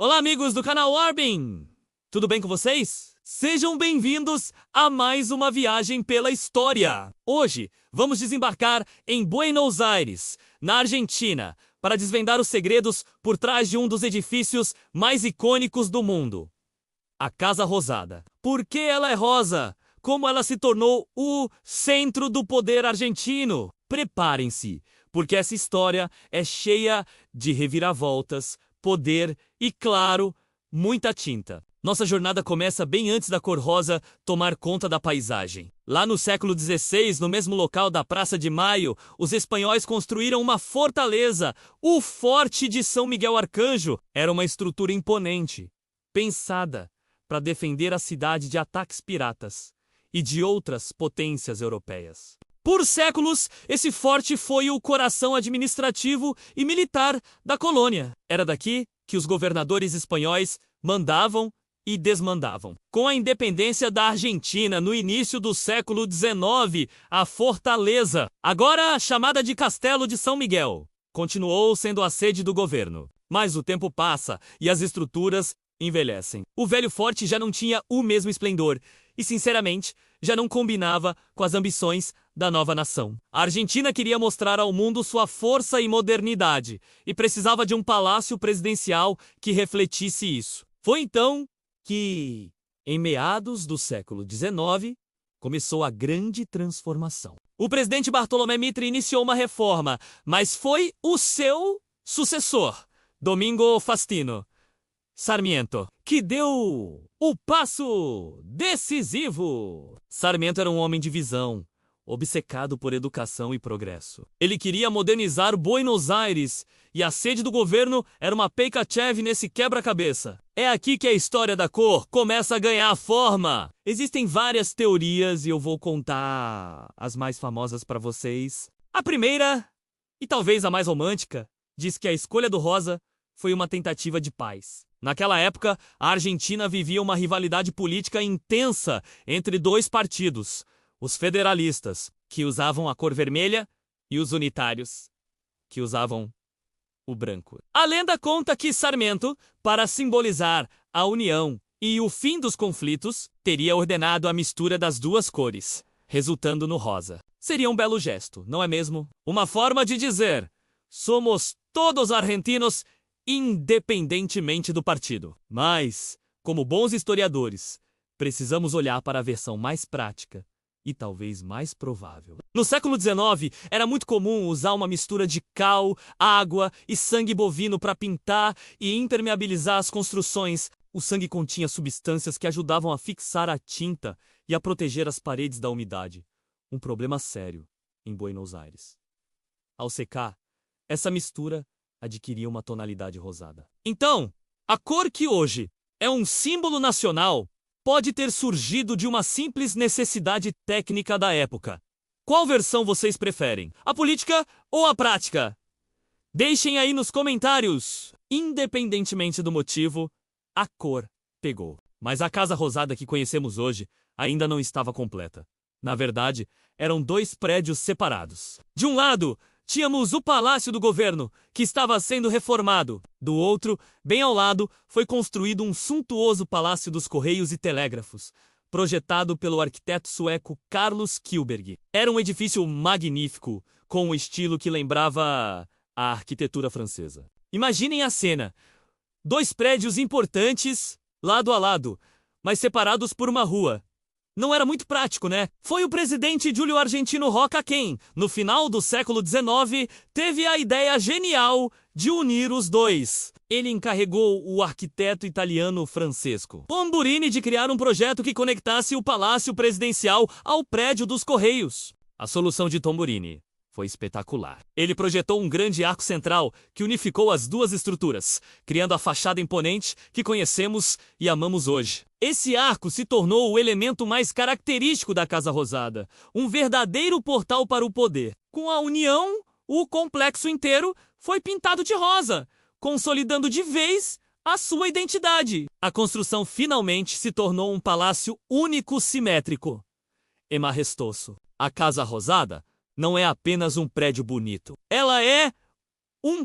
Olá, amigos do canal Orbin! Tudo bem com vocês? Sejam bem-vindos a mais uma viagem pela história. Hoje, vamos desembarcar em Buenos Aires, na Argentina, para desvendar os segredos por trás de um dos edifícios mais icônicos do mundo. A Casa Rosada. Por que ela é rosa? Como ela se tornou o centro do poder argentino? Preparem-se, porque essa história é cheia de reviravoltas, poder e, claro, muita tinta. Nossa jornada começa bem antes da cor rosa tomar conta da paisagem. Lá no século XVI, no mesmo local da Praça de Maio, os espanhóis construíram uma fortaleza, o Forte de São Miguel Arcanjo. Era uma estrutura imponente, pensada para defender a cidade de ataques piratas e de outras potências europeias. Por séculos, esse forte foi o coração administrativo e militar da colônia. Era daqui que os governadores espanhóis mandavam e desmandavam. Com a independência da Argentina no início do século XIX, a fortaleza, agora chamada de Castelo de São Miguel, continuou sendo a sede do governo. Mas o tempo passa e as estruturas envelhecem. O velho forte já não tinha o mesmo esplendor e, sinceramente, já não combinava com as ambições da nova nação. A Argentina queria mostrar ao mundo sua força e modernidade e precisava de um palácio presidencial que refletisse isso. Foi então que, em meados do século XIX, começou a grande transformação. O presidente Bartolomé Mitre iniciou uma reforma, mas foi o seu sucessor, Domingo Faustino Sarmiento, que deu o passo decisivo. Sarmiento era um homem de visão, obcecado por educação e progresso. Ele queria modernizar Buenos Aires e a sede do governo era uma Peica-Cheve nesse quebra-cabeça. É aqui que a história da cor começa a ganhar forma. Existem várias teorias e eu vou contar as mais famosas para vocês. A primeira, e talvez a mais romântica, diz que a escolha do rosa foi uma tentativa de paz. Naquela época, a Argentina vivia uma rivalidade política intensa entre dois partidos, os federalistas, que usavam a cor vermelha, e os unitários, que usavam o branco. A lenda conta que Sarmiento, para simbolizar a união e o fim dos conflitos, teria ordenado a mistura das duas cores, resultando no rosa. Seria um belo gesto, não é mesmo? Uma forma de dizer: somos todos argentinos, independentemente do partido. Mas, como bons historiadores, precisamos olhar para a versão mais prática e talvez mais provável. No século XIX, era muito comum usar uma mistura de cal, água e sangue bovino para pintar e impermeabilizar as construções. O sangue continha substâncias que ajudavam a fixar a tinta e a proteger as paredes da umidade. Um problema sério em Buenos Aires. Ao secar, essa mistura adquiria uma tonalidade rosada. Então, a cor que hoje é um símbolo nacional pode ter surgido de uma simples necessidade técnica da época. Qual versão vocês preferem? A política ou a prática? Deixem aí nos comentários. Independentemente do motivo, a cor pegou. Mas a Casa Rosada que conhecemos hoje ainda não estava completa. Na verdade, eram dois prédios separados. De um lado, tínhamos o Palácio do Governo, que estava sendo reformado. Do outro, bem ao lado, foi construído um suntuoso Palácio dos Correios e Telégrafos, projetado pelo arquiteto sueco Carlos Kilberg. Era um edifício magnífico, com um estilo que lembrava a arquitetura francesa. Imaginem a cena: dois prédios importantes, lado a lado, mas separados por uma rua. Não era muito prático, né? Foi o presidente Júlio Argentino Roca quem, no final do século XIX, teve a ideia genial de unir os dois. Ele encarregou o arquiteto italiano Francesco Tamburini de criar um projeto que conectasse o Palácio Presidencial ao prédio dos Correios. A solução de Tamburini foi espetacular. Ele projetou um grande arco central que unificou as duas estruturas, criando a fachada imponente que conhecemos e amamos hoje. Esse arco se tornou o elemento mais característico da Casa Rosada, um verdadeiro portal para o poder. Com a união, o complexo inteiro foi pintado de rosa, consolidando de vez a sua identidade. A construção finalmente se tornou um palácio único simétrico e majestoso. A Casa Rosada não é apenas um prédio bonito. Ela é um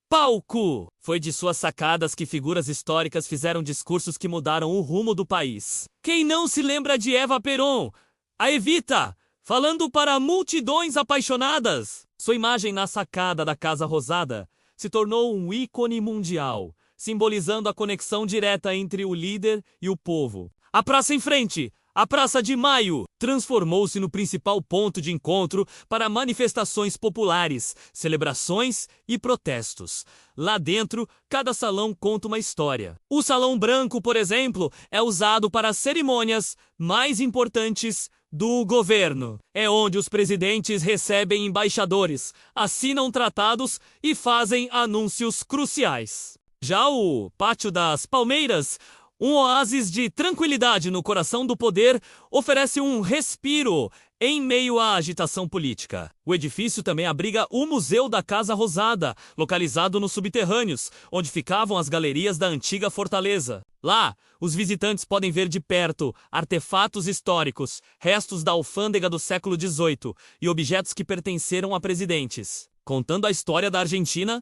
palco. Foi de suas sacadas que figuras históricas fizeram discursos que mudaram o rumo do país. Quem não se lembra de Eva Peron, a Evita, falando para multidões apaixonadas? Sua imagem na sacada da Casa Rosada se tornou um ícone mundial, simbolizando a conexão direta entre o líder e o povo. A praça em frente, a Praça de Maio, transformou-se no principal ponto de encontro para manifestações populares, celebrações e protestos. Lá dentro, cada salão conta uma história. O Salão Branco, por exemplo, é usado para as cerimônias mais importantes do governo. É onde os presidentes recebem embaixadores, assinam tratados e fazem anúncios cruciais. Já o Pátio das Palmeiras, um oásis de tranquilidade no coração do poder, oferece um respiro em meio à agitação política. O edifício também abriga o Museu da Casa Rosada, localizado nos subterrâneos, onde ficavam as galerias da antiga fortaleza. Lá, os visitantes podem ver de perto artefatos históricos, restos da alfândega do século XVIII e objetos que pertenceram a presidentes, contando a história da Argentina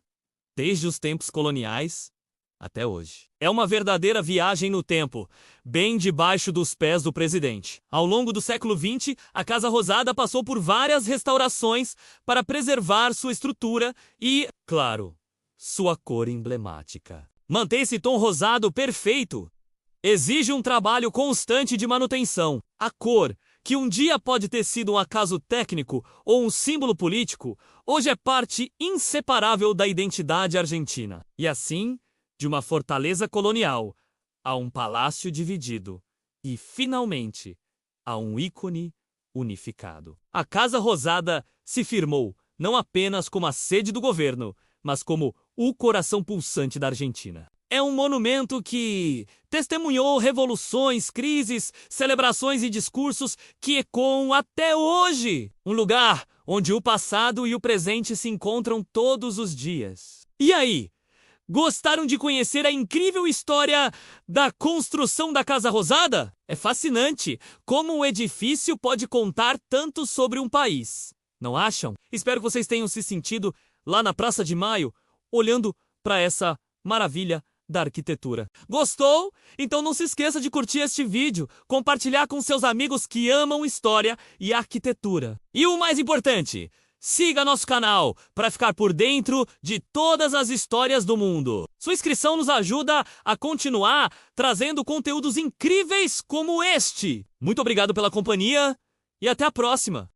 desde os tempos coloniais até hoje. É uma verdadeira viagem no tempo, bem debaixo dos pés do presidente. Ao longo do século XX, a Casa Rosada passou por várias restaurações para preservar sua estrutura e, claro, sua cor emblemática. Manter esse tom rosado perfeito exige um trabalho constante de manutenção. A cor, que um dia pode ter sido um acaso técnico ou um símbolo político, hoje é parte inseparável da identidade argentina. E assim, de uma fortaleza colonial a um palácio dividido e, finalmente, a um ícone unificado. A Casa Rosada se firmou não apenas como a sede do governo, mas como o coração pulsante da Argentina. É um monumento que testemunhou revoluções, crises, celebrações e discursos que ecoam até hoje. Um lugar onde o passado e o presente se encontram todos os dias. E aí? Gostaram de conhecer a incrível história da construção da Casa Rosada? É fascinante como um edifício pode contar tanto sobre um país. Não acham? Espero que vocês tenham se sentido lá na Praça de Maio, olhando para essa maravilha da arquitetura. Gostou? Então não se esqueça de curtir este vídeo, compartilhar com seus amigos que amam história e arquitetura. E o mais importante, siga nosso canal para ficar por dentro de todas as histórias do mundo. Sua inscrição nos ajuda a continuar trazendo conteúdos incríveis como este. Muito obrigado pela companhia e até a próxima!